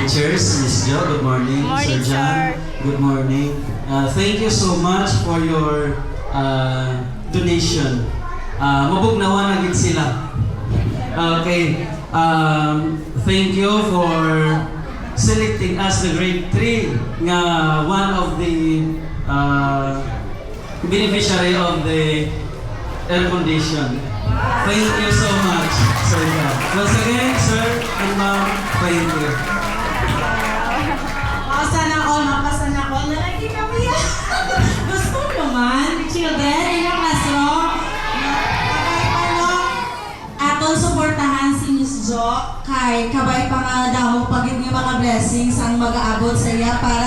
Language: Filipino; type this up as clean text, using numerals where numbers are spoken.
teachers, Miss Jo, good morning. Morning, Sir John, sir. good morning. Thank you so much for your donation. Mabugnawa na gid sila. Okay. Thank you for selecting us the grade 3 nga one of the beneficiary of the air condition. Thank you so much, Sir John. Once again, sir and ma'am, thank you. Makasan ako. Nalagi kami yan. Gusto naman, children, in your classroom. Aton suportahan si Miss Jo kay kabay pa nga daw pagid nga mga blessings ang mag-aabot sa iya para